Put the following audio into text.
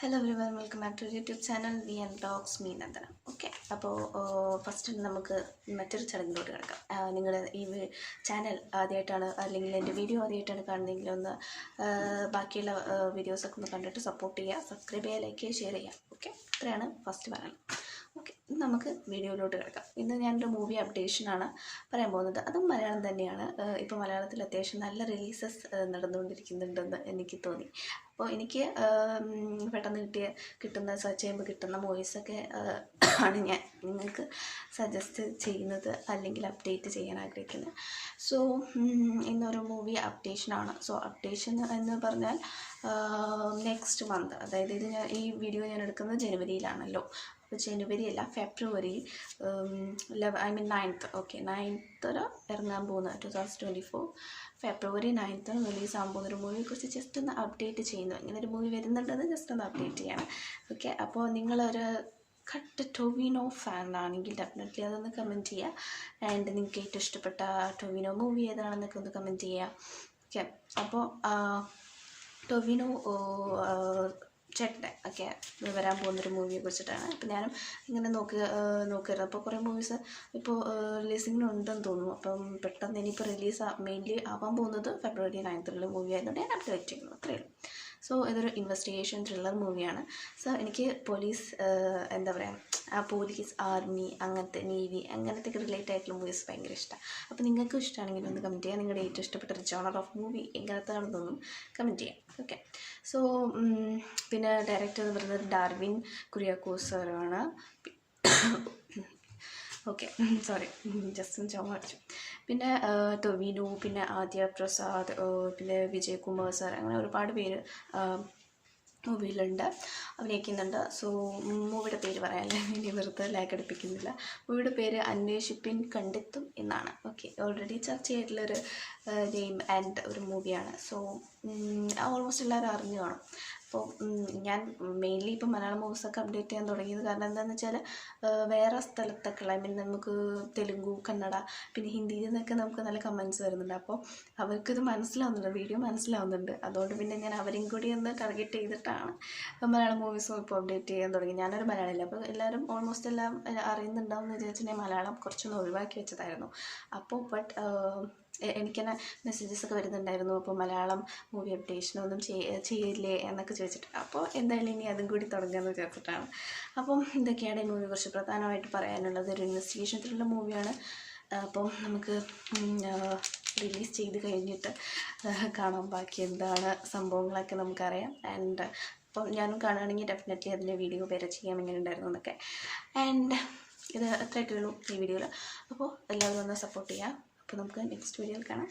Hello everyone, welcome back to our YouTube channel VN Talks Me Nandana. Okay, അപ്പോൾ first നമുക്ക് മറ്റൊരു ചടങ്ങിലോട്ട് കിടക്കാം. നിങ്ങൾ ഈ ചാനൽ ആദ്യമായിട്ടാണ് അല്ലെങ്കിൽ എൻ്റെ വീഡിയോ ആദ്യമായിട്ടാണ് കാണുന്നതെങ്കിൽ ഒന്ന് ബാക്കിയുള്ള വീഡിയോസൊക്കെ ഒന്ന് കണ്ടിട്ട് സപ്പോർട്ട് ചെയ്യുക, സബ്സ്ക്രൈബ് ചെയ്യുക, ലൈക്ക് ചെയ്യുക, ഷെയർ ചെയ്യുക. ഓക്കെ, ഇത്രയാണ് ഫസ്റ്റ് പറയാനുള്ളത്. ഓക്കെ, നമുക്ക് വീഡിയോയിലോട്ട് കിടക്കാം. ഇന്ന് ഞാനൊരു മൂവി അപ്ഡേഷനാണ് പറയാൻ പോകുന്നത്. അതും മലയാളം തന്നെയാണ്. ഇപ്പോൾ മലയാളത്തിൽ അത്യാവശ്യം നല്ല റിലീസസ് നടന്നുകൊണ്ടിരിക്കുന്നുണ്ടെന്ന് എനിക്ക് തോന്നി. അപ്പോൾ എനിക്ക് പെട്ടെന്ന് കിട്ടുന്ന സെർച്ച് ചെയ്യുമ്പോൾ കിട്ടുന്ന മൂവീസൊക്കെ ആണ് ഞാൻ നിങ്ങൾക്ക് സജസ്റ്റ് ചെയ്യുന്നത് അല്ലെങ്കിൽ അപ്ഡേറ്റ് ചെയ്യാൻ ആഗ്രഹിക്കുന്നത്. സോ ഇന്നൊരു മൂവി അപ്ഡേഷനാണ്. സോ അപ്ഡേഷൻ എന്ന് പറഞ്ഞാൽ നെക്സ്റ്റ് മന്ത്, അതായത് ഈ വീഡിയോ ഞാൻ എടുക്കുന്നത് ജനുവരിയിലാണല്ലോ. അപ്പോൾ ജനുവരി അല്ല, ഫെബ്രുവരി 9th. ഓക്കെ, 9th ഇറങ്ങാൻ പോകുന്ന 2024 ഫെബ്രുവരി 9th റിലീസാകാൻ പോകുന്നൊരു മൂവിയെക്കുറിച്ച് ജസ്റ്റ് ഒന്ന് അപ്ഡേറ്റ് ചെയ്യുന്നു. ഇങ്ങനെ ഒരു മൂവി വരുന്നുണ്ടെന്ന് ജസ്റ്റ് ഒന്ന് അപ്ഡേറ്റ് ചെയ്യണം. ഓക്കെ, അപ്പോൾ നിങ്ങളൊരു കട്ട് ടൊവിനോ ഫാൻ ആണെങ്കിൽ ഡെഫിനറ്റ്ലി അതൊന്ന് കമൻറ്റ് ചെയ്യുക. ആൻഡ് നിങ്ങൾക്ക് ഏറ്റവും ഇഷ്ടപ്പെട്ട ടൊവിനോ മൂവി ഏതാണെന്നൊക്കെ ഒന്ന് കമൻറ്റ് ചെയ്യുക. ഓക്കെ, അപ്പോൾ ടൊവിനോ ചേട്ടൻ്റെ ഒക്കെ വരാൻ പോകുന്നൊരു മൂവിയെ കുറിച്ചിട്ടാണ്. അപ്പോൾ ഞാനും ഇങ്ങനെ നോക്കരുത്. അപ്പോൾ കുറേ മൂവീസ് ഇപ്പോൾ റിലീസിങ്ങിനുണ്ടെന്ന് തോന്നുന്നു. അപ്പം പെട്ടെന്ന് ഇനിയിപ്പോൾ മെയിൻലി ആവാൻ പോകുന്നത് ഫെബ്രുവരി 9th മൂവി ആയതുകൊണ്ട് ഞാൻ അപ്ഡേറ്റ് ചെയ്യുന്നു, അത്രയേ ഉള്ളൂ. സോ ഇതൊരു ഇൻവെസ്റ്റിഗേഷൻ ത്രില്ലർ മൂവിയാണ്. സോ എനിക്ക് പോലീസ് എന്താ പറയുക, ആ പോലീസ്, ആർമി, അങ്ങനത്തെ നേവി, അങ്ങനത്തെയൊക്കെ റിലേറ്റഡ് ആയിട്ടുള്ള മൂവീസ് ഭയങ്കര ഇഷ്ടമാണ്. അപ്പോൾ നിങ്ങൾക്കും ഇഷ്ടമാണെങ്കിൽ ഒന്ന് കമൻറ്റ് ചെയ്യുക. നിങ്ങളുടെ ഏറ്റവും ഇഷ്ടപ്പെട്ട ഒരു ജോണർ ഓഫ് മൂവി എങ്ങനത്താണെന്നൊന്നും കമൻറ്റ് ചെയ്യാം. ഓക്കെ, സോ പിന്നെ ഡയറക്ടർ എന്ന് പറയുന്നത് ഡാർവിൻ കുര്യാക്കോസ് സാറാണ്. ഓക്കെ, സോറി, ജസ്റ്റ് ഒന്ന് ചുമ അടിച്ചു. പിന്നെ ടൊവിനോ, പിന്നെ ആദ്യ പ്രസാദ്, പിന്നെ വിജയകുമാർ സാർ, അങ്ങനെ ഒരുപാട് പേര് മൂവിയിലുണ്ട്, അഭിനയിക്കുന്നുണ്ട്. സോ മൂവിയുടെ പേര് പറയാനല്ലേ, ഇനി വെറുതെ ലാഗ് അടുപ്പിക്കുന്നില്ല. മൂവിയുടെ പേര് അന്വേഷിപ്പിൻ കണ്ടെത്തും എന്നാണ്. ഓക്കെ, ഓൾറെഡി ചർച്ച ചെയ്തിട്ടുള്ളൊരു നെയിം ആൻഡ് ഒരു മൂവിയാണ്. സോ ഓൾമോസ്റ്റ് എല്ലാവരും അറിഞ്ഞു കാണും. അപ്പോൾ ഞാൻ മെയിൻലി ഇപ്പോൾ മലയാളം മൂവീസൊക്കെ അപ്ഡേറ്റ് ചെയ്യാൻ തുടങ്ങിയത് കാരണം എന്താണെന്ന് വെച്ചാൽ വേറെ സ്ഥലത്തൊക്കെ നമുക്ക് തെലുങ്കു, കന്നഡ, പിന്നെ ഹിന്ദിയിൽ നിന്നൊക്കെ നമുക്ക് നല്ല കമൻറ്റ്സ് വരുന്നുണ്ട്. അപ്പോൾ അവർക്കിത് മനസ്സിലാവുന്നുണ്ട്, വീഡിയോ മനസ്സിലാവുന്നുണ്ട്. അതുകൊണ്ട് പിന്നെ ഞാൻ അവരെയും കൂടി ഒന്ന് ടാർഗറ്റ് ചെയ്തിട്ടാണ് മലയാളം മൂവീസും ഇപ്പോൾ അപ്ഡേറ്റ് ചെയ്യാൻ തുടങ്ങി. ഞാനൊരു മലയാളില്ല, അപ്പോൾ എല്ലാവരും ഓൾമോസ്റ്റ് എല്ലാം അറിയുന്നുണ്ടാവും എന്ന് വിചാരിച്ചിട്ട് ഞാൻ മലയാളം കുറച്ചൊന്ന് ഒഴിവാക്കി വെച്ചതായിരുന്നു. അപ്പോൾ ബട്ട് എനിക്കെന്നെ മെസ്സേജസൊക്കെ വരുന്നുണ്ടായിരുന്നു, അപ്പോൾ മലയാളം മൂവി അപ്ഡേഷനൊന്നും ചെയ്യില്ലേ എന്നൊക്കെ ചോദിച്ചിട്ട്. അപ്പോൾ എന്തായാലും ഇനി അതും കൂടി തുടങ്ങുമെന്ന് വിചാരിച്ചിട്ടാണ്. അപ്പം ഇതൊക്കെയാണ് ഈ മൂവിയെ കുറിച്ച് പ്രധാനമായിട്ട് പറയാനുള്ളത്. ഒരു ഇൻവെസ്റ്റിഗേഷൻ ത്രില്ലർ മൂവിയാണ്. അപ്പം നമുക്ക് റിലീസ് ചെയ്ത് കഴിഞ്ഞിട്ട് കാണാം ബാക്കി എന്താണ് സംഭവങ്ങളൊക്കെ നമുക്കറിയാം. ആൻഡ് അപ്പം ഞാനും കാണുകയാണെങ്കിൽ ഡെഫിനറ്റ്ലി അതിൻ്റെ വീഡിയോ വരെ ചെയ്യാം എങ്ങനെ ഉണ്ടായിരുന്നു എന്നൊക്കെ. ആൻഡ് ഇത് അത്രയൊക്കെ ഉള്ളൂ ഈ വീഡിയോയിൽ. അപ്പോൾ എല്ലാവരും ഒന്ന് സപ്പോർട്ട് ചെയ്യുക. അപ്പോൾ നമുക്ക് നെക്സ്റ്റ് വീഡിയോയിൽ കാണാം.